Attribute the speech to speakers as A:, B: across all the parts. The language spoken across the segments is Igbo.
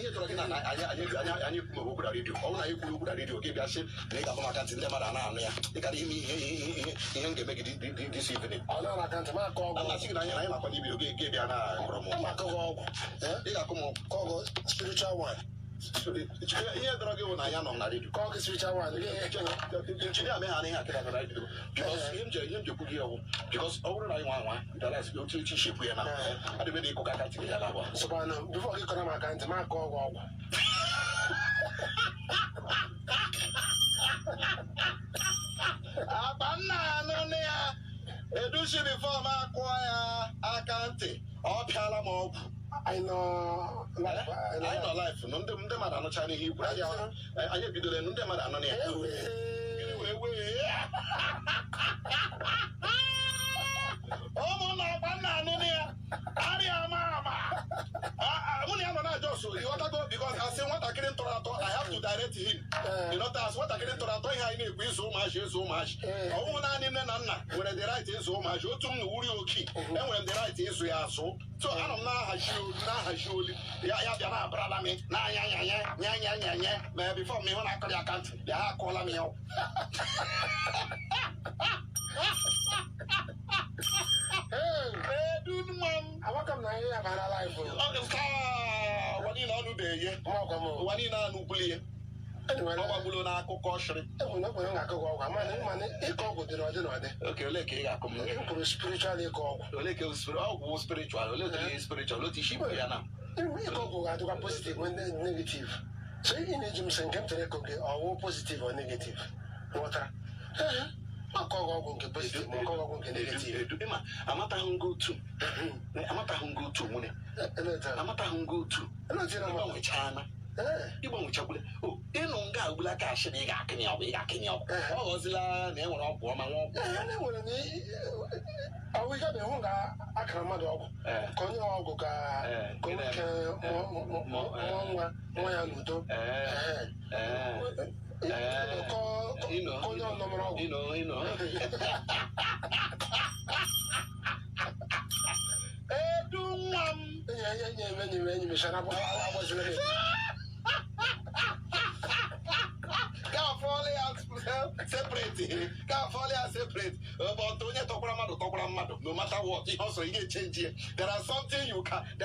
A: ihe tọrọ gị na anyị kwuru okwu na redio ọ bụrụ na anyị kwuru okwu na redio gị bịa sị na ị ga-akpọ maka ntị ndị mmadụ na-anụ ya ị gara ime ihe m ga-eme gị this evening na-asị gị na anyị nakwa n'ibido gị bịa na mkpọrọ m ị ga-akụ m ọgwụ spiritual one ihe dọrọ gị bụ na ya nọ na redio injinia mee ha n'ihe akịra na redio ihe m jekwu gị ọgwụ bikos ọ bụrụ na anyị nwa nwa dalas otu echi shekwu ya na adịbedị ịkụ ka aka ntị gị ya na-agba akpa nna ya n'ọnụ ya educhi bifo m akụọ ya aka ntị ọ pịala m ọgwụ anyị nọ life ndị mmadụ anụcha n'ihe ikwu anyị ebidola ndị mmadụ anọ na ya ụmụnna ọkwa nna anụ na ya arịa ama mụ na ya nọ na Jos ịghọtago because asị nwatakịrị ntọrọ atọ I have to direct him ịnọtas nwatakịrị ntọrọ atọ ihe anyị na-ekwu ịzụ ụmụazị ọwụwụ naanị nne na nna nwere the right ịzụ ụmụazị otu m na wuri oki enwere m the right ịzụ ya asụ so anọ m na-ahazi olu ya bịa na-abarala m n'anya nye ma bifọ m ịhụ na akọrị aka ntị bịa ha akụọla m ya ụwa niile anụbulie ọ gbagbulu n'akụkọ ọshịrị ole ka ị ga-akụ m ole ka ọgwụ spiritual ole otu spiritual otu isi bụ ya na
B: ịkọ ọgwụ ga-adịkwa positive negative so ị na-eji m sị nke m tere ịkọ gị ọwụ positive or negative nghọtara ọgwụ nke positive ma ọgwụ nke negative
A: amataghị ngo otu nwunye amataghị ngo otu ịgbanwechagbule ịnụ nga agbula ka ashị na ị ga-akịnị ọgwụ ọ ghọzila na e nwere ọgwụ ọma nwa
B: ọgwụ ọwụ ị gaghị hụ ga akara mmadụ ọgwụ ka onye ọgwụ ka nwa ya n'udo onye ọnọmọrọ ọgwụ
A: edu nwa m
B: enyi mechara agbaziri
A: separate but onye tọkwara mmadụ no matter what ihe ọsọ ị ga-echenji ya there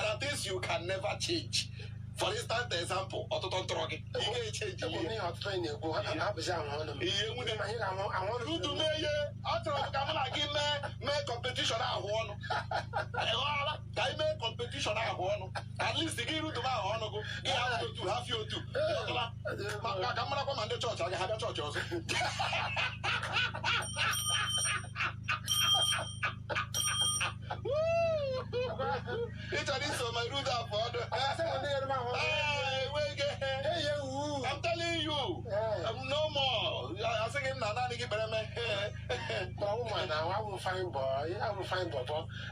A: are things you can never change. For instance, example, ọtụtụ ntọrọ gị ị ga-echenji ihe udu mee ihe ọ chọrọ ka mụ na gị mee competition ahụ ọnụ ka anyị mee competition ahụ ọnụ at least gị rudu m ahụ ọnụ gụ gị hafụ otu hafị otu ka m marakwa ma ndị chọọchị aga ha bịa chọọchị ọzọ ị chọrọ iso ma rudu afọ ọdụ I'm telling you, no more. I think I'm not going to get me.
B: I will find boy.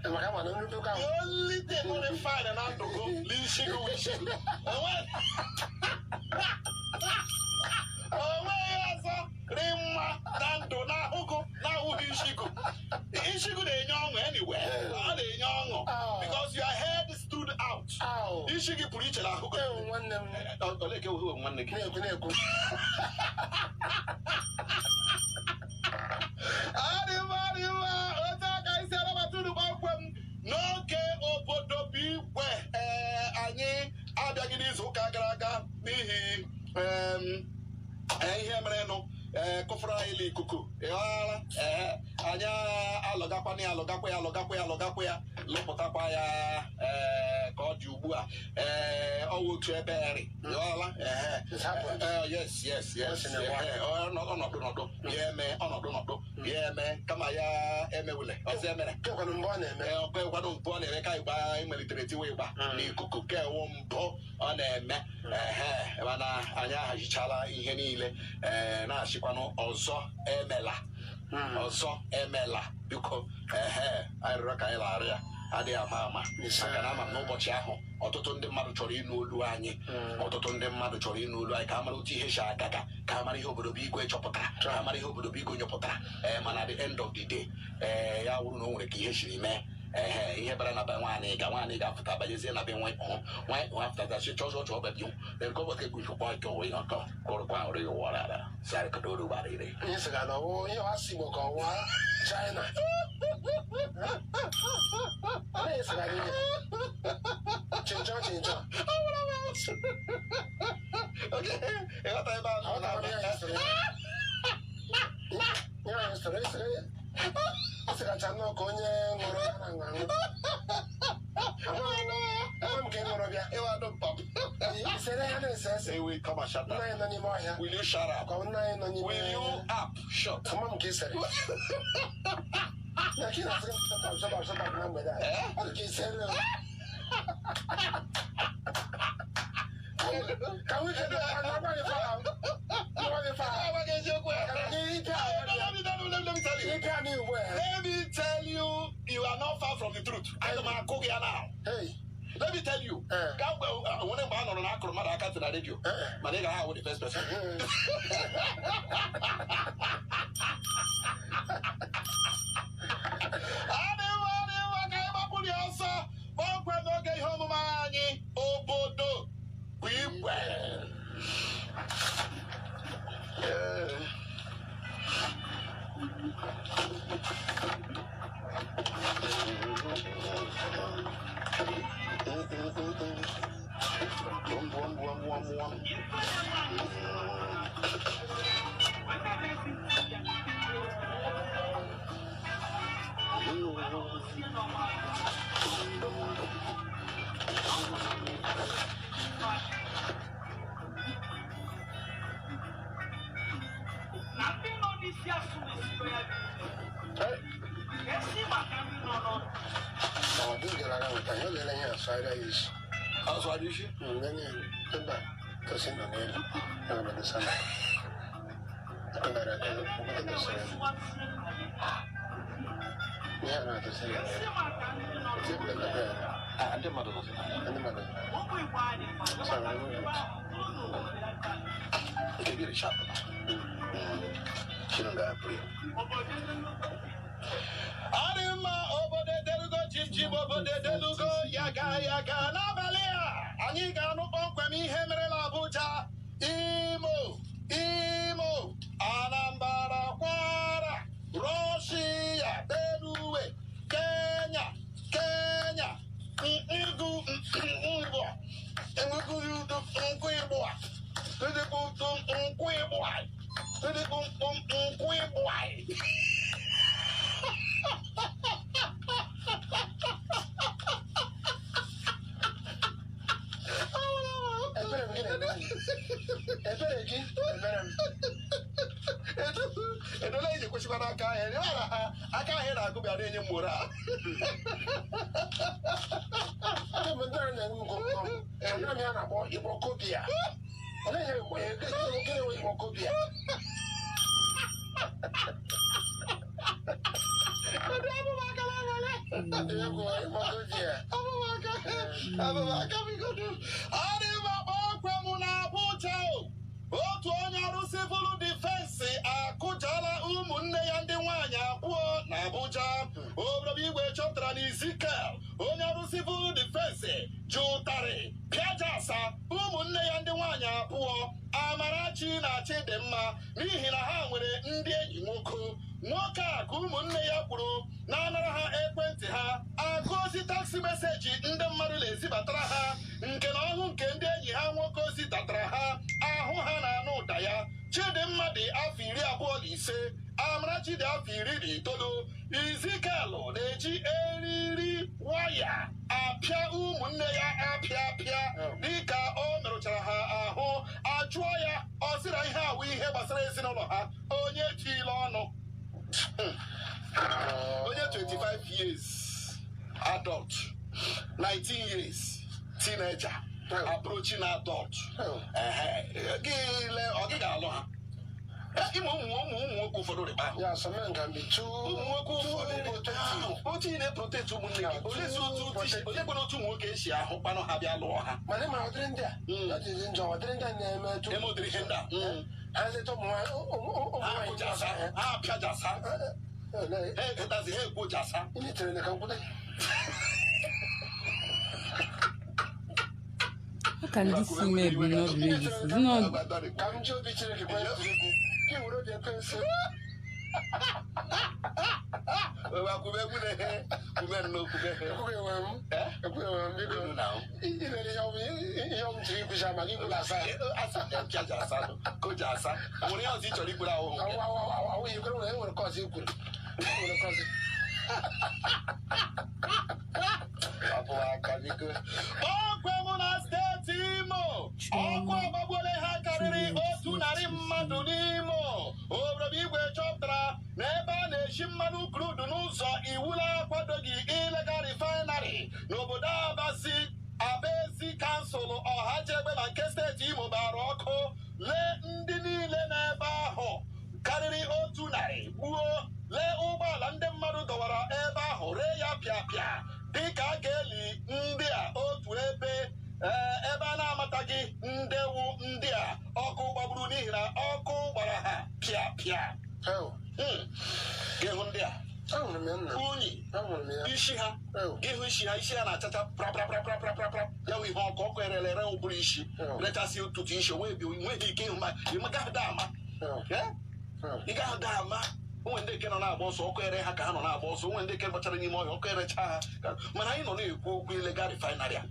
B: And my one only look out.
A: The only thing I find and I'm to go, leave Shigo with Shigo. Rima, Dando, na Hugo, now who is Shigo? Ishigo de young anywhere, not a young because your head stood out. Ishigi preacher, who one them, one again. N'oge obodo bụ igwe anyị abịaghị n'izu ụka gara aga n'ihi ihe mere nụ kụfụrụ anyị n'ikuku ịghọala anyị alọgakwa ya lụpụtakwa ya ka ọ dị ugbu a ọwụ otu ebe eri ịghọala yes ọnọdụ ya eme ọnọdụ ya eme kama ya emewule ọzọ emere ọkwado mpụ ọ na-eme ka ịgba emelitere tiwe ịgba n'ikuku ka ewu mpụ ọ na-eme mana anyị ahazichala ihe niile na-achịkwanụ ọzọ emela biko anyị rịọ ka anyị lara ya adịghị ama maka na ama n'ụbọchị ahụ ọtụtụ ndị mmadụ chọrọ ịnụ olu anyị ka a mara otu ihe si aga ka a mara ihe obodo bụ igwe chọpụtara ka a mara ihe obodo bụ igwe nyọpụtara mana at the end of the day ya wụrụ na o nwere ka ihe siri mee Ihe bara na ba nwaanyị ga-afụta banyezie na be nwaanyị afụtata si chọzọ chọọ babi then go back to point to we not go kwa ri wala sai ka do ba ri
B: Ihe sị ga na ọ ihe asị Igbo ka ọwa China. Ihe sị ga na chinchọ.
A: okay e ga ta ba
B: Ọ na-abịa ya sịrị. Ya sịrị. Ọ sị gacha nnọọ ka onye ṅụrụ ya na nṅanụ. Ama m ka ị ṅụrụ bịa.
A: Ewa do pop.
B: Isere ya na-ese ese.
A: Say we come and shut
B: Nna
A: up.
B: anyị nọ n'ime ọhịa.
A: Will you shut up?
B: Ka nna anyị nọ n'ime
A: Will you up shut?
B: Ama m ka ị sere. Na ka ị na-asị shọtap na mgbede a. Ọ dị ka ị sere. Ka wike dị agwa gị fara. Agwa gị fara.
A: Let me tell you, you are not far from the truth. I am a cook here now.
B: Hey.
A: Let me tell you. When I'm on an acro, I can't tell you. My nigga, how would the first person? How's what is it? Arima obodo delugo jim obodo delugo yaga n'abalị a anyị ga-anụ kpọmkwem ihe merela Abuja, Imo, Anambra, Kwara, Russia, Benue, Kenya, aka ahịa na-agụ bịara enye mmụrụ a
B: na-akpọ Igbokobia. Ọ na-enye Igbokobia.
A: otu onye ọrụ civil defense akụjala ụmụnne ya ndị nwaanyị abụọ na Abuja. Obodo Igwe chọpụtara na Ezekiel onye ọrụ civil defense ji ụtarị pịajasa ụmụnne ya ndị nwaanyị abụọ Amarachi na Chidimma n'ihi na ha nwere ndị enyi nwoke a ka ụmụnne ya kwuru na-anara ha ekwentị ha agụ ozi taksi meseji ndị mmadụ na-ezibatara ha nke na ọhụ nke ndị enyi ha nwoke ozi datara ha ahụ ha na-anụ ụda ya. Chidimma dị afọ 25, Amarachi dị afọ 19. Ezekiel na-eji eriri waya apịa ụmụnne ya apịa dịka o merụchara ha ahụ. Ajụọ ya ọ sịra ihe awụ ihe gbasara ezinụlọ ha onye tile ọnụ. Onye 25 years adult, 19 years teenager approaching adult. Gị ga-alụ ha ime ụmụ nwoke ụfọdụ rịba ahụ ụmụ nwoke ụfọdụ otu ị na-eprotect ụmụnne gị onye kwere otu ụmụ nwoke esi ahụ kpanụ ha bịa lụọ ha eme ụdịrị ihe ndị a ha apịajasa ha ekwojaza
C: How can this female be not ready? It's not.
B: Come to be chilling. You would have been so.
A: Mmanụ crude n'ụzọ iwula akwadoghị illegal refinery n'obodo Abezi kansụl Ọhajegbe na nke steeti Imo gbara ọkụ lee ndị niile n'ebe ahụ karịrị 100 gbuo lee ụgbọala ndị mmadụ dọwara ebe ahụ ree ya pịapịa dịka a ga-eli ndị a otu ebe a na-amataghị ndewu ndị a ọkụ gbagburu n'ihi na ọkụ gbara ha pịapịa. Gịhụ ndị a unyi isi ha gịhụ isi ha na-achacha prapraprapraprapra ya wụ ihe ọkụ erelere ụbụrụ isi rechasị ụtụtụ isi nweghị ike ịhụ ma ị gaghị da ama ị gaghị da ama. Onwe ndị eke nọ na-agba ọsọ ọkụ ere ha ka ha nọ na-agba ọsọ, onwe ndị eke gbachara n'ime ọhịa ọkụ erecha ha mana anyị nọ na-ekwu okwu illegal refinery a.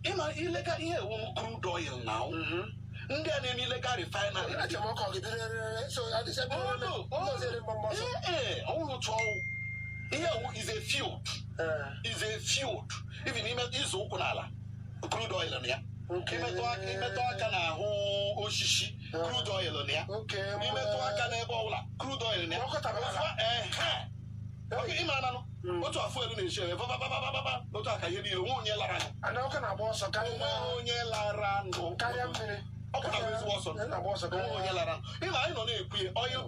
A: Ịma illegal ihe ewu crude oil na ndị a na-eme illegal refinery ọwụrụ otu ọwụ ihe ewu is a field even ime izu ụkwụ n'ala crude oil na ya imetụ aka n'ahụ osisi crude oil na ya imetụ aka n'ebe ọbụla crude oil na ya ịma ananụ otu afọ elu na-eche ebe otu aka ihe niile nwe onye lara ndụ ọ pụtara ezigbo ọsọ onye lara ịma anyị nọ na-ekwu ya oil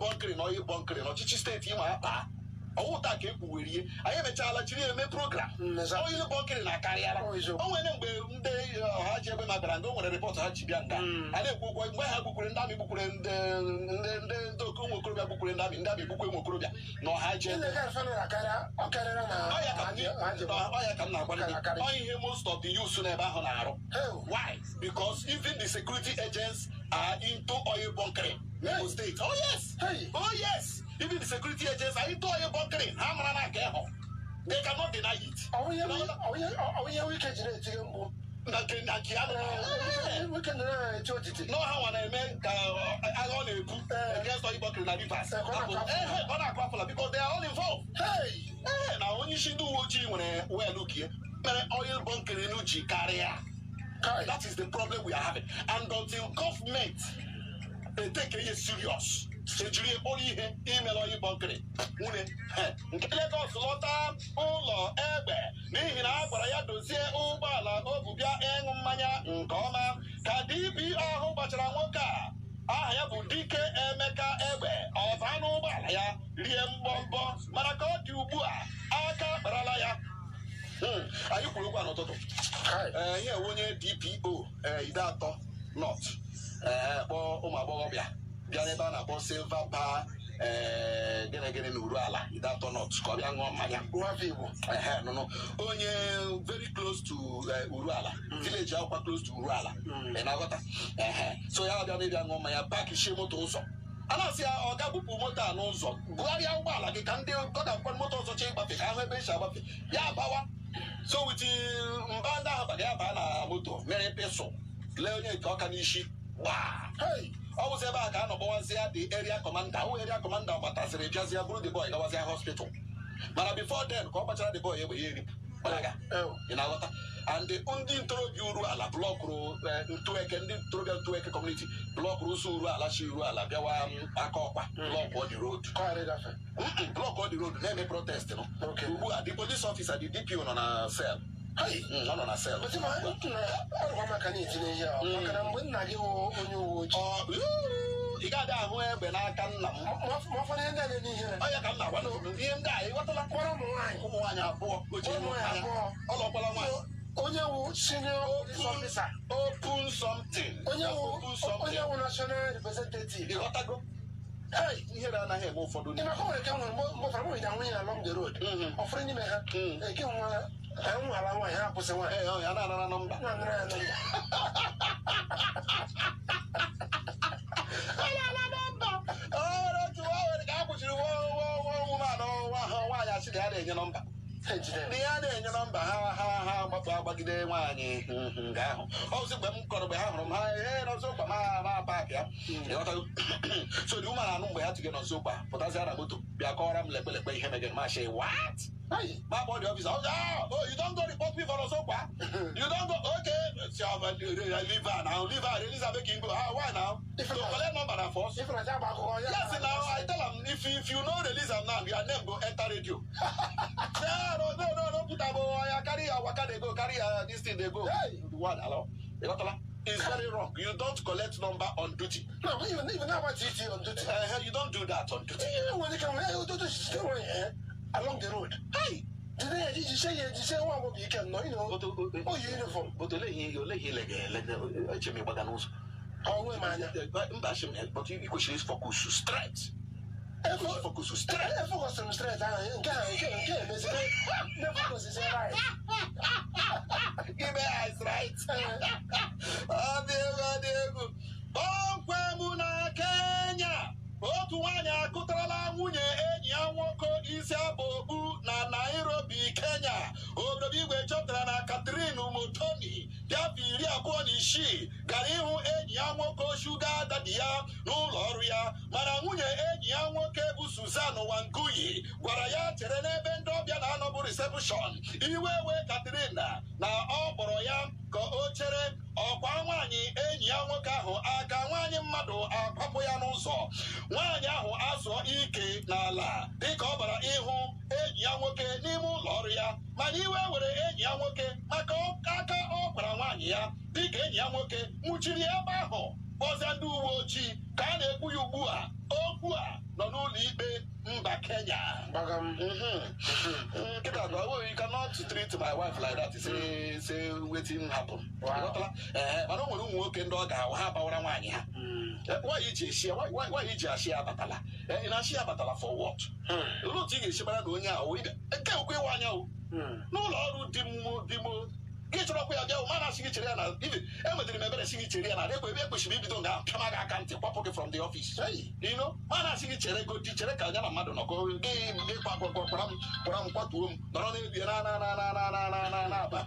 A: bunkering ọchịchị steeti Imo akpa ọwụta ka ekpuwere ihe anyị emechaala chiri eme program oil bunkering na-akarịara o nwere mgbe ndị Ọhajegbe mabara ndị o nwere rịpọtụ ha ji bịa nga a na-ekwu ụgwọ mgbe ha gbukwere ndị amị gbukwere ndị oke ụmụ okorobịa gbukwere ndị amị gbukwe ụmụ okorobịa na Ọhajegbe ọya ka m na-agwa gị ọ ihe most of the youths n'ebe ahụ na-arụ. Why? Because even the security agents are into oil bunkering in Imo State. Oh yes, even the security agents are into oil bunkering. Ha mara na nke ahụ they cannot deny it. No, how I make I want to against oil bunkering na Rivers. Because they are all involved. Now when you should do what you want to look here, oil bunkering uchi carrier. That is the problem we are having. And until government take it serious, ejiri only email oil bunkering. Nke Lagos lọta ụlọ egbe n'ihi na a gwara ya dozie ụgbọala obubịa ịṅụ mmanya nke ọma ka DPO ahụ gbachara nwoke a aha ya bụ Dike Emeka Egbe ọba n'ụgbọala ya rie mgbọmbọ mana ka ọ dị ugbu a aka kparala ya. Anyị kwuru okwu n'ụtụtụ ihe onye DPO Idatọ North kpọọ ụmụ agbọghọbịa bịa n'ebe a na-akpọ Silver Bar gịnị n'uru ala Idatọ North ka ọ bịa ṅụọ mmanya onye very close to uru ala village akwụkwa close to uru ala na-aghọta so ya bịa n'ebe ṅụọ mmanya paaki shie moto ụzọ a na-asị ya ọ ga-abụpụ moto a n'ụzọ bugharịa ụgbọala gị ka ndị kọdakwa moto ọzọ chi ịgbafe ka ahụ ebe esi agbafe ya bawa so witi mba ndị ahụ baga ya baa na moto mere pesụ lee onye nke ọka n'isi gbaa ọ bụzi ebe a ka a nọ gbawazi ya the area commander area commander gbatasịrị bịazi ya bụrụ the boy gawazi ya hospital mana before then ka ọ gbachara the boy egbe ya eripụ ị na-aghọta and ndị ntorobịa uru ala blọkụrụ Ntụeke ndị ntorobịa Ntụeke community blọkụrụ ụsọ uru ala chi uru ala bịawa aka ọkwa blọkụ the road blọkụ the road na-eme protest nọ ugbu a the police officer the DPO nọ na cell ọ nọ na cell ị ga-adị ahụ egbe n'aka nna m ọya ka m na-agwa ihe ndị a ịghọtala ụmụ nwaanyị abụọ ọlọkwala nwaanyị
B: onye wu senior officer
A: open something
B: onye wu national representative
A: ịghọtago ihere anaghị eme ụfọdụ
B: ị maka nwere ka nwere mgbafara nwere na nwunye along the road ọfụrụ n'ime ha eke nwa ala nwaanyị ha akwụsị nwaanyị
A: ya na-anara nọmba
B: na-anara ya nọmba
A: otu nwere ka a kwụchiri nwaanyị asị na ya na-enye nọmba ndị ya na-enye nọmba ha gbapụ agbagide nwaanyị nga ahụ ọzọ mgbe m kọrọ mgbe ha hụrụ m ha nọzọ ụkpa ma paakị ya so dị ụmụ anụ mgbe ha tụge nọzọ ụkpa pụtazịa na moto bịa kọwara m lekpelekpe ihe megere ma shi what ma kpọ dị ọfisa oh you don't go report me for nọzọ ụkpa you don't go okay leave her now leave her release her make him go why now to collect number na force yes now I tell am if you no release am now your name go enter radio no put am I carry your waka dey go carry your this thing dey go what hello it's very wrong. You don't collect number on duty.
B: No, even about duty on duty.
A: You don't do that on duty.
B: When they come along the road. Hey, did you say one will be can no, you know? Oh, uniform.
A: But you let me baganos.
B: Oh, man,
A: but you should focus straight. Focus straight.
B: Focus straight. Focus is right.
A: Give me eyes right. Muna Kenya. Otu nwanyị akụtarala nwunye enyi ya nwoke isi abọgbu na Nairobi, Kenya. Obodo igwe chọpụtara na Catherine Umotoni bịafọ 26 gara ịhụ enyi ya nwoke shuga dadi ya n'ụlọ ọrụ ya, mana nwunye enyi ya nwoke bụ Susan Wangui gwara ya chere n'ebe ndị ọbịa na-anọbụ reception. Iwe Catherine na ọ kpọrọ ya ka o chere ọkwa nwaanyị enyi ya nwoke ahụ aka nwaanyị mmadụ akwapụ ya n'ụzọ. Nwaanyị ahụ azụọ ike n'ala dịka ọ bara ịhụ enyi ya nwoke n'ime ụlọ ọrụ ya, mana iwe were enyi ya nwoke maka aka ọ gbara nwaanyị ya dịka enyi ya nwoke nwụchiri ebe ahụ kpọzie ndị uwe ojii ka a na-ekwu ya ugbu a. Okwu a nọ n'ụlọ ikpe mba Kenya. You cannot treat my wife like that. Say wetin happen. Mana o nwere ụmụ nwoke ndị ọ ga-ahụ ha bawara nwaanyị ha. Why iji ashia abatala? Ị na-ashia abatala for what? Olee otu ị ga-esi mara na onye ahụ nke okwe iwe anya n'ụlọ ọrụ di m gị chọrọ kwa ya bịa ma na-asị gị chere ya na ibe enwetara m ebere si gị chere ya na ebe ekpechiri ibido nga pịama gị aka ntị kwapụ gị from the office. Ma na-asị gị chere ego di chere ka anya na mmadụ nọkọ gị kwara m kwatuo m nọrọ n'ebie na-aba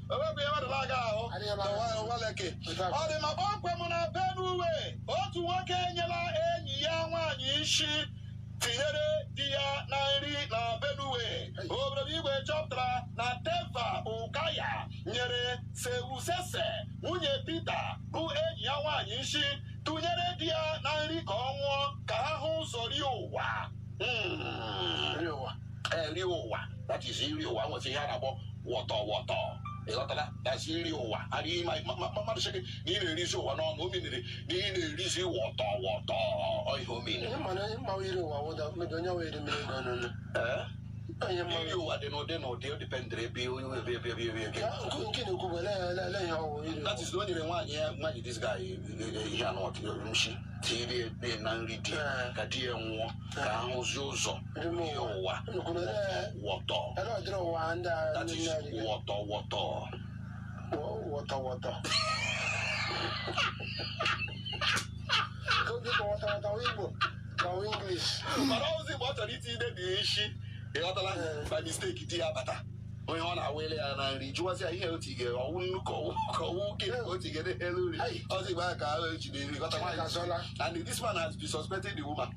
A: owebe ya madụla aga ahụ nwaleke. Ọ dị ma kpọmkwem na Benue otu nwoke enyela enyi ya nwaanyị isi tinyere di ya na nri na Benue. Obodo igwe chọpụtara na Teva Ukaya nyere Seusese nwunye Peter bụ enyi ya nwaanyị isi tụnyere di ya na nri ka ọ nwụọ ka ha hụ ụzọ rie ụwa. Rie ụwa, that is iri ụwa. Nweta ihe a na-akpọ wọtọ. Ịghọtala dasị iri ụwa adịghị mmadụ sị gị na ị na-erizi ụwa n'ọnụ o meniri na ị na-erizi wọtọ ihe o meniri. Iri ụwa dị n'ụdị o dipendịrị ebe that is na o nyere nwaanyị dis guy ihe anụ nshi tinyere na nri di ka di ya nwụọ ka ahụzi ụzọ ihe ụwa wọtọ. That is wọtọ. Mana ozi mgbe ọ chọrọ itinye dị isi ịghọtala by mistake di ya bata onye ọ na-awele ya na nri jụwazi ya ihe otigere ọwụ nnukwu ka ọwụ oke otigere elu nri ọzi gba ka ahụ ejide nri ghọta nwaanyị. And this man has been suspecting the woman.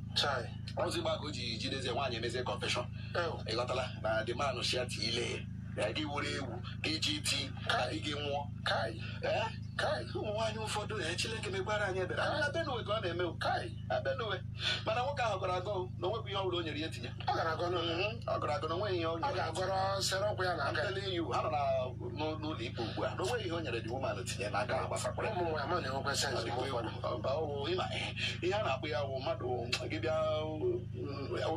A: Ọzi gba ka o ji jidezie nwaanyị emezie confession ịghọtala na the man shia ile ya gị were ewu gị ji ti ka ị gị nwụọ. Ụmụ nwaanyị ụfọdụ Chineke megbara anyị ebere na Benue ka ọ na-eme Benue, mana nwoke ahụ gara agụ na onwebụ ihe ọbụla o nyere ya etinye. Ọ gara agụ na onweghị ihe o nyere ya. Ha nọ n'ụlọ ikpe ugbu a na onweghị ihe o nyere dị woman tinye n'aka ha gbasakwara ihe a na-akpụ ya bụ mmadụ gị bịa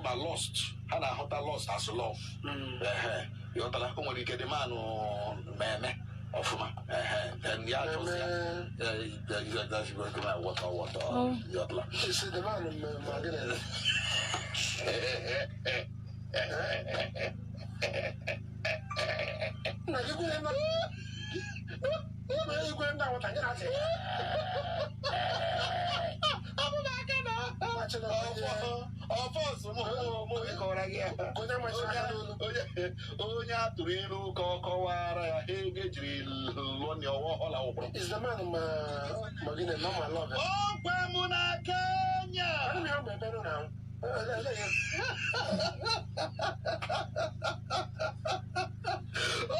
A: na lost. Ha na-ahụta lost as love. Ịghọtala o nwere ike dị manụ mmemme Ofuma. Then yeah, that's going to my water. Yodla.
B: You see the man in Magdalene. No, you go in. You go down what I got.
A: Onye atụrụ ilu ka ọ kọwara ya ego ejiri lụọ na ọla ụgbọrọ.
B: Is the man Magdalene mama love?
A: Ọkwa mụ na Kenya.
B: I don't know better now.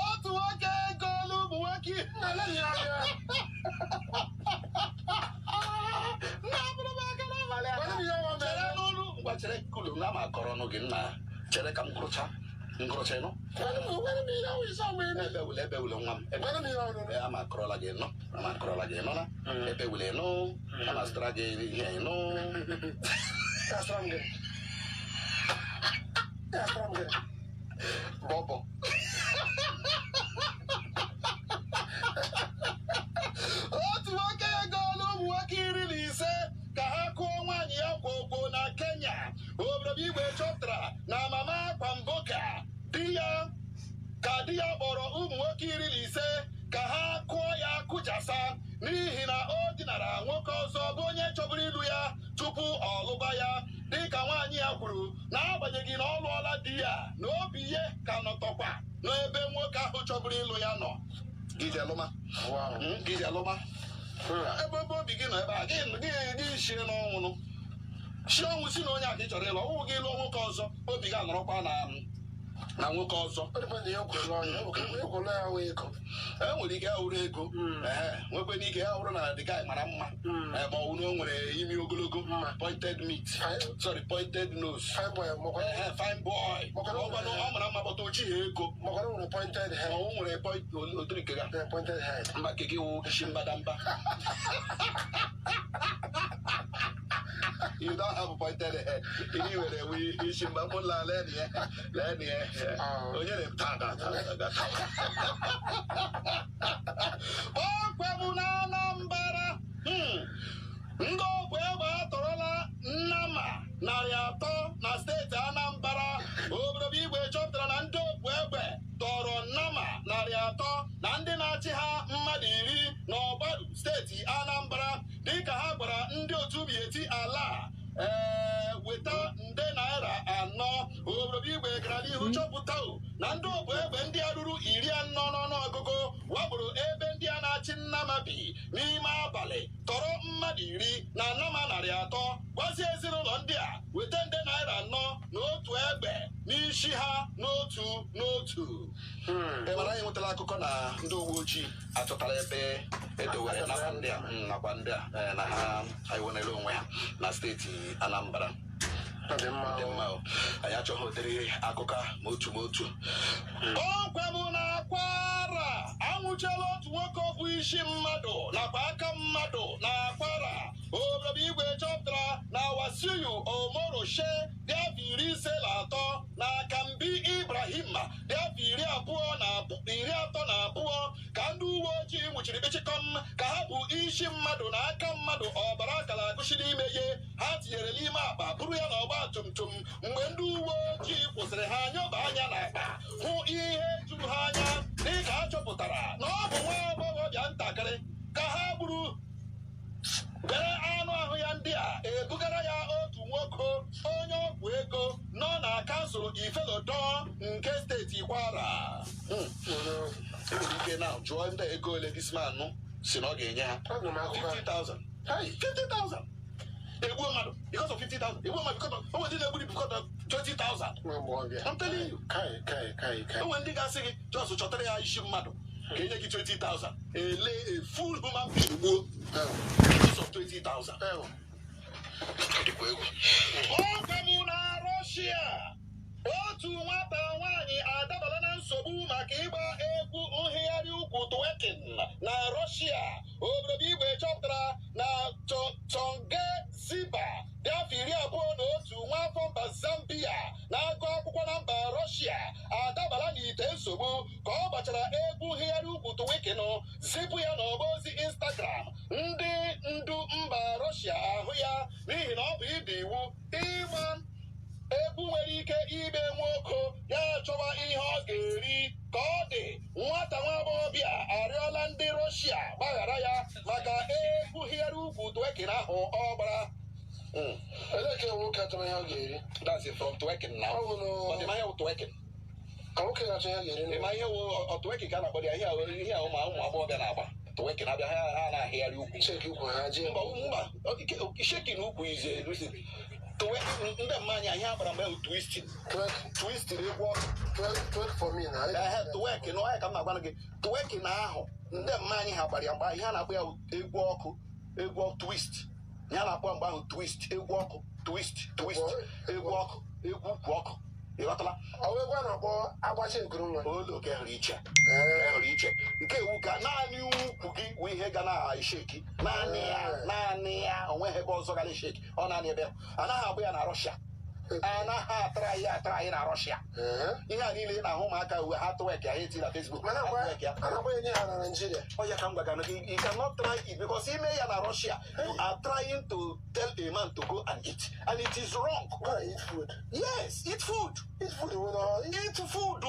A: Otu nwoke ego olu ụmụ nwoke. Chere kulu na ma kọrọ n'oge nna chere ka m gụrụcha ịnụ ebe wule nwa m ama akọrọla gị nọ na ebe wule nụ ama zụtara gị ihe nụ bọbọ otu nwoke ego ọlụ ụmụ nwoke 15 ka ha kụọ nwaanyị ya gwogwo na Kenya. Obodo igwe chọpụtara na mama Kwamboka di ya kpọrọ ụmụ nwoke 15 ka ha kụọ ya kụjasa n'ihi na o dinara nwoke ọzọ bụ onye chọburu ilu ya tupu ọ lụba ya, dịka nwaanyị ya kwuru na agbanyeghị na ọ lụọla di ya na obi ihe ka nọtọkwa n'ebe nwoke ahụ chọburu ịlụ ya nọ. Gị alụma ebe obi gị nọ ebe a gị shie n'ọnwụnụ shi ọnwụ si na onye a ka ị chọrọ ịlụ ọnwụ gị lụọ nwoke ọzọ obi gị anọrọkwa na nwoke ọzọ. Enwere ike ahụrụ ego nwekwe n'ike ya hụrụ na dịka mara mma ma ọ na o nwere imi ogologo pointed nose fine boy ọ mara mma bọta ochi ha ego ọ nwere otirike ga mba keke wụ isi mbadamba. You don't have a pointed head. Anyway, we should put la leni. Onye na tanga. Okwebu na Anambra. Ndị ogbe egbe atọrọla Nnama 300 na steeti Anambra. Obodo igwe chọpụtara na ndị ogbe egbe tọrọ Nnama 300 na ndị na-achị ha mmadụ 10 n'Ọgbadu steeti Anambra, dịka ha gwara ndị otu Bieti ala weta nde naira 4. Obodo igwe gara n'ihu chọpụta na ndị ogbe egbe ndị a ruru 40 n'ọnụọgụgụ wakporo ebe ndị a na-achị Nnama bi n'ime abalị tọrọ mmadụ 10 na Nnama 300, gwazie ezinụlọ ndị a weta nde naira 4 na otu egbe n'isi ha n'otu. Mana anyị nwetara akụkọ na ndị uwe ojii achọtara ebe edowere nakwa ndị a na ha iwenere onwe ha na steeti Anambra. Anyị achọghị ụdịrị akụkọ ma otu. Ọkwa bụ na Kwara anwụchiela otu nwoke bụ isi mmadụ nakwa aka mmadụ na Kwara. Obodo igwe chọpụtara na Wasiu Omoroshe dị afọ 53 na Kambi Ibrahim dị afọ 32 ka ndị uwe ojii nwụchiri kpịchịkọm ka ha bụ isi mmadụ na aka mmadụ ọbara akara agụchi n'ime ihe ha tinyere n'ime akpa buru ya n'ọgba tumtum. Mgbe ndị uwe ojii kwụsịrị ha nyoba anya n'akpa hụ ihe juru ha anya, dịka ha chọpụtara na ọ bụ nwa agbọghọbịa ntakịrị ka ha gburu. Bere anụ ahụ ya ndị a ebugara ya otu nwoke onye ọgwụ ego nọ na kansụl Ifelodon nke steeti Kwara. Enwere ike na jụọ ndị ego ole dismanụ si na ọ ga-enye ha 50,000. 50,000 egbuo mmadụ because of 50,000. Egbuo mmadụ because of onwe ndị na-egburi because of 20,000. I'm telling you. Onwe ndị ga-asị gị just chọtara ya isi mmadụ ka enye gị 20,000. A full human being gbuo because of 20,000. Ọgwụ na Russia. Otu nwata nwaanyị adabala na nsogbu maka ịgba egwu nhịgharị ukwu twerking na Russia. Obodo igwe chọpụtara na Tonge Ziba dị afọ 21 nwafọ mba Zambia na-agụ akwụkwọ na mba Russia adabala n'ite nsogbu ka ọ gbachara egwu nhịgharị ukwu twerking zipụ ya n'ọba ozi Instagram ndị ndu mba Russia ahụ ya n'ihi na ọ bụ ịda iwu ịgba egwu nwere ike ime nwoke ya chọwa ihe ọ ga-eri ka ọ dị nwata nwa agbọghọbịa arịọla ndị Russia gbaghara ya maka ekwughiere ugwu twerking ahụ ọ gbara.
B: Eleke nwoke achọrọ ihe ọ ga-eri.
A: That's it from twerking now. Ọdịmanya wụ twerking.
B: Ka nwoke ga-achọ ihe ọ ga-eri.
A: Ịma ihe wụ twerking ka a na-akpọ ya ihe ahụ ma ụmụ agbọghọbịa na-agba. Twerking abịa ha na-ahịgharị ukwu.
B: Cheki ukwu ha jee.
A: Mba shaking ukwu ize ndị mmanya ihe agbara mgbe ahụ twisting egwu
B: Twerk for me na.
A: twerking n'ọhịa ka m na-agwa gị twerking ahụ ndị mmanya ha gbara ya mgbe ihe a na-akpọ ya egwu ọkụ twist ihe a na-akpọ mgbe ahụ twist egwu ọkụ twist egwu ọkụ egwu ukwu ọkụ ịghọtala
B: Ọwegwu a na-akpọ agbachi nkuru nwa.
A: olu ka ehụrụ iche nke iwu ka naanị ukwu gị bụ ihe ga na-esheki naanị ya onweghị ebe ọzọ gara esheki ọ naanị ebe anaghị agba ya na Russia anaghị atara anyị na Russia ihe a niile ị na-ahụ ụmụaka uwe ha twerk ya ha eti na Facebook
B: Anaghị ha na Nigeria.
A: ọ ya ka m gwagana gị you cannot try it because ime ya na Russia you are trying to tell a man to go and eat and it is wrong.
B: Eat food.
A: Yes, eat food.
B: Eat food will
A: Eat food.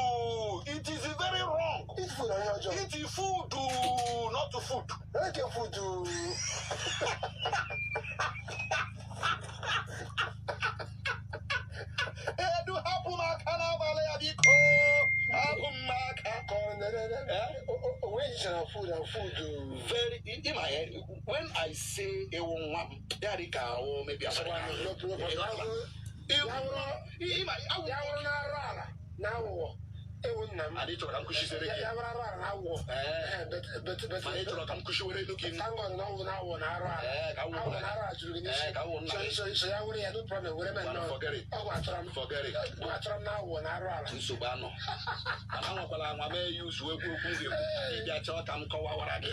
A: It is very wrong.
B: eat food and your job.
A: Eat food, not food.
B: Eleke food.
A: Edu hapụ maka n'abalị ya biko. Hapụ maka.
B: When you say food and food.
A: Very in my head, when I say a woman, there is maybe a I chọrọ ka m kụshisere gị. Mana ị chọrọ ka m kụshiwere elu gị. Ka m wụ nna gị. Nsogbu anọ. Mana nwekwara anwa mee ya uzu egwu okwu gị. Ịbịa chọọ ka m kọwawara gị.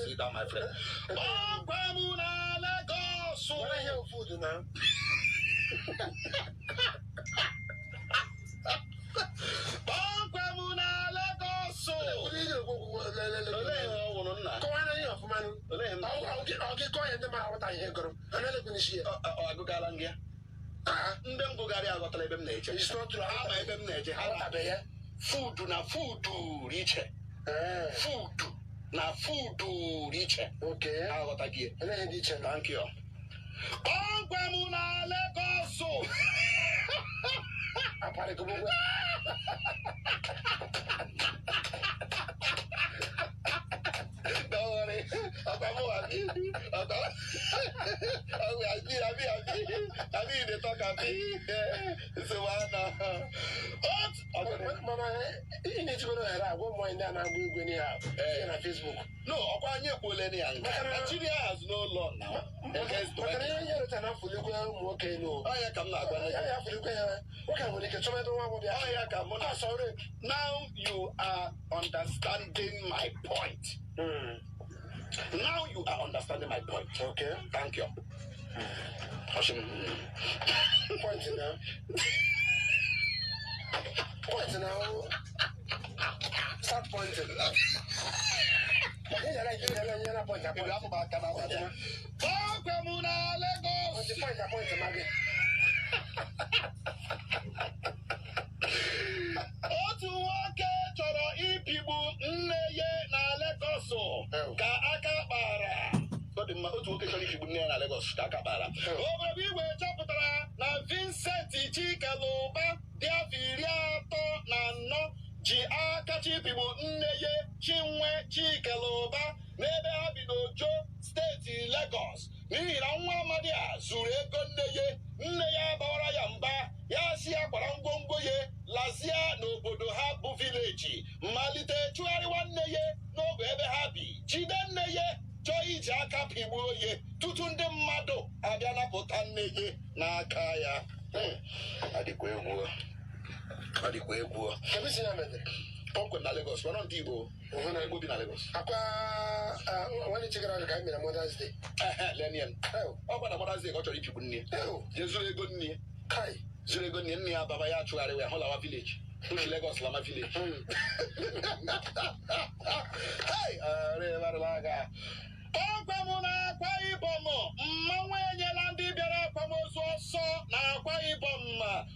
A: Sit down, my friend. Ọgwa m na Lagos. Ọgwa m na Lagos. Agụgara gị ya. Ndị m gụgara ya aghọtara ebe m na-eche. Ama ebe m na-eche ha na-abịa ya. Fudu na fudu riche. Fudu na fudu riche. Aghọta gị. Thank you. Ọgwa m na Lagos. Don't worry. I mean, they talk about so
B: Mama, you need to go to one more in there and I'm going to Facebook.
A: No, Nigeria has no law now. Now you are understanding my point. Now you are understanding my point.
B: Okay.
A: Thank you.
B: Point now. Point now. Start pointing.
A: Otu nwoke chọrọ ịpịgbu nne ya na Lagos ka aka kpara. Otu nwoke chọrọ ịpịgbu nne ya na Lagos ka aka kpara. Obodo igwe chọpụtara na Vincent Chikeluba dị afọ 34 ji aka chịpịgbu nne ya Chinwe Chikeluba n'ebe ha bi n'Ojo steeti Lagos n'ihi na nwa amadi a zuru ego nne ya bawara ya mba ya si ya gbara ngwongwo ya lazia n'obodo ha bụ vileji malite chụgharịwa nne ya n'ogbe ebe ha bi jide nne ya chọọ iji aka pịgbuo ya tutu ndị mmadụ abịa napụta nne ya n'aka ya. Adịkwa egwu. Pọnkwe na Lagos, mana ndị Igbo Igbo bi na Lagos.
B: Nwanne chekara ka anyị mere Mother's Day.
A: Lenien. Ọ gwa na Mother's Day ka ọ chọrọ ịpịgbu nne. Je zuru ego nne. Zuru ego nne ya baba ya achụgharịwa ya hụlawa vileji. Push Lagos Lama Village. Hey, Revaraga. Ọgbamụna Akwa Ibom mmanwụ enyela ndị bịara akwamozu ọsọ na Akwa Ibom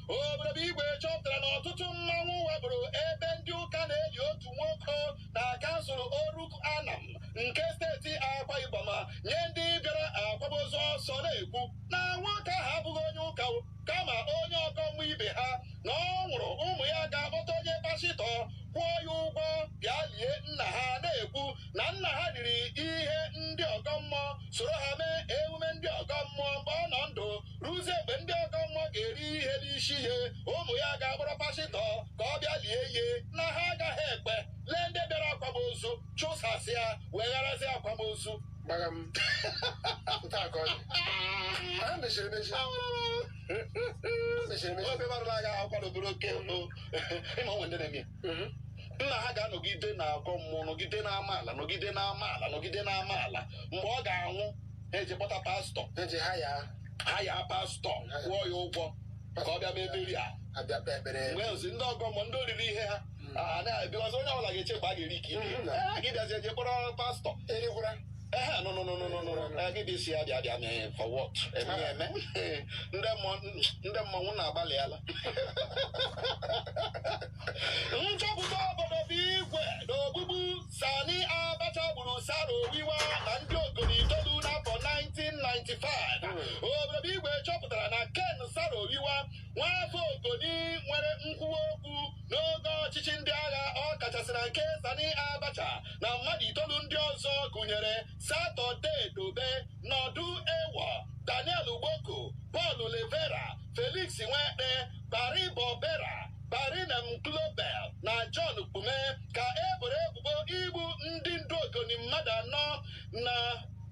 A: obodo igwe chọpụtara na ọtụtụ mmanwụ webụrụ ebe ndị ụka na-eli otu nwoke na kansụl Oruk Anam nke steeti Akwa Ibom nye ndị bịara akwamozu ọsọ na-ekwu na nwoke ahụ abụghị onye ụka kama onye ọgọmmụ ibe ha na ọ nwụrụ ụmụ ya ga-akpọta onye pastọ kwụọ ya ụgwọ bịa lie nna ha na-ekwu na nna ha riri ihe ndị ọgọmmụọ soro ha mee emume ndị ọgọmmụọ mgbe ọ nọ ndụ ruzie mgbe ndị ọgọmmụọ ga-eri ihe n'isi ihe ụmụ ya ga-agbara pastọ ka ọ bịa lie ihe na ha agaghị ekpe lee ndị bịara akwamozu chụsasịa wegharazie akwamozu obe mara aga akwadobere oke ịma nwe ndị na-eme nna ha ga-anọgide na akọ mmụọ nọgide na amaala nọgide na amaala nọgide na amaala mgbe ọ ga-anwụ eji kpọta pastọ
B: eji ha ya
A: pastọ kwụọ ya ụgwọ ka ọ bịa mee eberi a mgbe ozi ndị ọgọ mmụọ ndị oriri ihe ha na-ebiwazi onye ọbụla ga-echekwa a ga-eri ka gị bịazi eje kpọrọ pastọ gị bụ isi ya bịa mee for what eme ndị mmọnwụ na-agbalịala nchọpụta obodo bụ igwe na ogbugbu Sani Abacha gburu Saro Wiwa na ndị Ogoni itoolu n'afọ 1995 obodo bụ igwe chọpụtara na Ken Saro Wiwa nwaafọ Ogoni nwere nkwuwa okwu n'oge ọchịchị ndị agha ọ kachasị na nke Sani Abacha na mmadụ itoolu ndị ọzọ gụnyere Satọde Dobe Nọdụ Ewa Daniel Ugboko Paul Levera Felix Nwekpe Barry Bobera Barinem Global na John Kpume ka eboro ebubo igbu ndị ndu Ogoni mmadụ anọ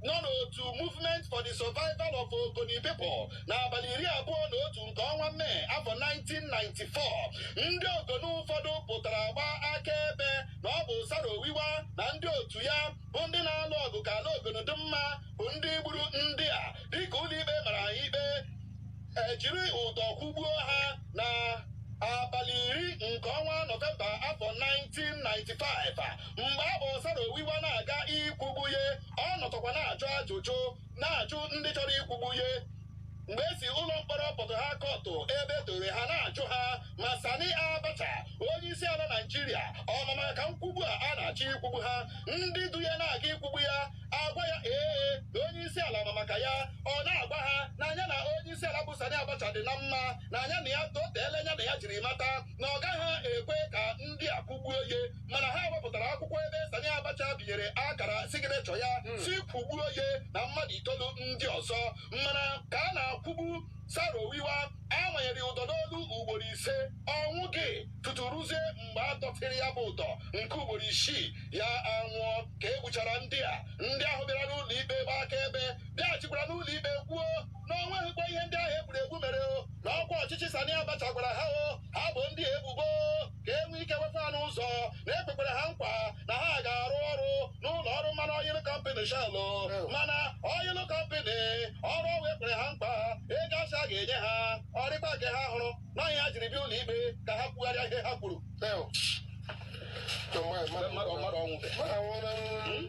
A: nọ n'otu Movement for the Survival of Ogoni People n'abalị 21 nke ọnwa Mee afọ 1994 ndị Ogoni ụfọdụ pụtara gba akaebe na ọ bụ Saro Wiwa na ndị otu ya bụ ndị na-alụ ọgụ ka ala Ogoni dị mma bụ ndị gburu ndị a dịka ụlọikpe mara ikpe ejiri ụdọ kwụgbuo ha na abalị 10 nke ọnwa Nọvemba afọ 1995 mgbe a bụ Saro Wiwa na-aga ikwugbu ya ọ nọtọkwa na-ajụ ajụjụ na-ajụ ndị chọrọ ikwugbu ya mgbe esi ụlọ mkpọrọ Port Harcourt ebe dore ha na-ajụ ha ma Sani Abacha onye isi ala Naịjirịa ọma maka nkwugbu a na-achọ ikwugbu ha ndị du ya na-aga ikwugbu ya agwa ya na onye isi ala ma maka ya ọ na-agwa ha na anya na onye isi ala bụ Sani Abacha dị na mma na anya na ya toteele anya na ya jiri mata na ọ gaghị ekwe ka ndị a kwugbuo ye mana ha wepụtara akwụkwọ ebe Sani Abacha binyere akara signechọ ya si kwugbuo ye na mmadụ itoolu ndị ọzọ mana ka a na-akwugbu Saro Wiwa amanyere ụdọ n'olu ugboro 5 ọnwụ gị tutu ruzie mgbe a dọtịrị ya bụ ụdọ nke ugboro 6 ya anwụọ ka e gbuchara ndị ahụ bịara n'ụlọ ikpe gba akaebe bịaghachikwara n'ụlọ ikpe kwuo na o nweghịkwa ihe ndị ahụ egwuregwu mere na ọkwa ọchịchị Sani Abacha gwara ha ha bụ ndị ebubo ka e nwee ike wefe ha n'ụzọ na ekpekwara ha nkwa na ha ga-arụ ọrụ n'ụlọ ọrụ mmanụ Oil Company Shell mana Oil Company ọrụ ọgwụ ekwere ha nkwa ego asị a ga-enye ha ọrịkpa nke ha hụrụ naghị ha jiri bịa ụlọ ikpe ka ha kwugharịa ihe ha kwuru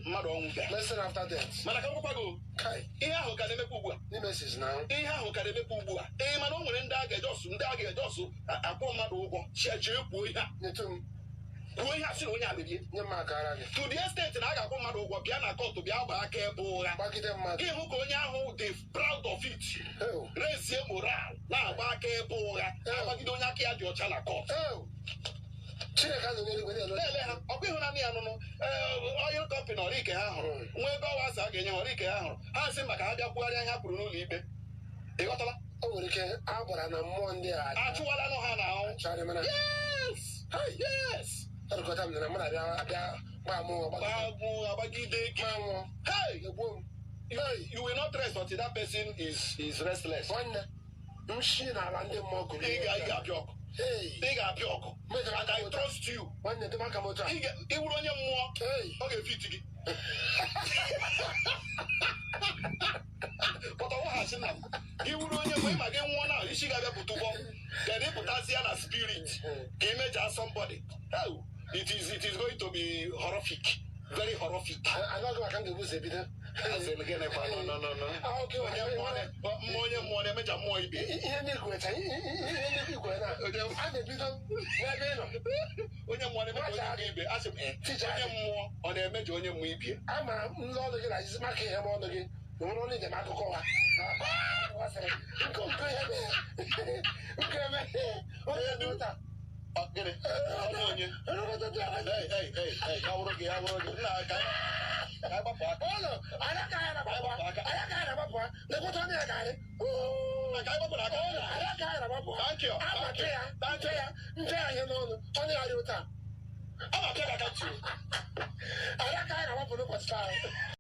A: mmadụ ọnwụ mana ka ngwakwa gị ihe ahụ ka na-emekwa ugbu a ihe ahụ ka na-emekwa ugbu a mana o nwere ndị a ga-eje ọsụ akwụ mmadụ ụgwọ chie kwuo ihe a sị na onye abịbie to the extent na a ga-akwụ mmadụ ụgwọ bịa na kọtụ bịa gbaa aka ebe ụgha gị hụ ka onye ahụ dị proud of it rezie moral na-agba aka ebe ụgha agbagide onye aka ya dị ọcha na kọtụ na-ele ha ọkwa ịhụnanị ya nụnụ Oil Company ọrụ ike ha hụrụ nwa ebe ọwa asị a ga-enye ha ọrụ ike ha hụrụ ha sị maka ha bịa kwugharịa ihe ha kwuru n'ụlọ ikpe ịghọtala
B: o nwere ike a gwara na mmụọ ndị a
A: achụwalanụ ha na ahụ yes
B: ọrụkọta m na mụ na-abịa
A: agbagide gị you will not rest until that person is restless.
B: Nwanne m shi n'ala ndị mmụọ gụrụ
A: ị ga-abịa ọkụ and I trust you.
B: Nwanne dị maka moto a
A: ị wụrụ onye mmụọ ọ ga-efiti gị pụta ọwaghasị na gị wụrụ onye mgbe ma gị nwụọ na isi ga-abịa pụta ụgbọ ga ịpụta Aziana spirit. Image as somebody. Oh, it is going to be horrific. Very horrific.
B: I don't know. I can't do this.
A: No. Okay. Thank you.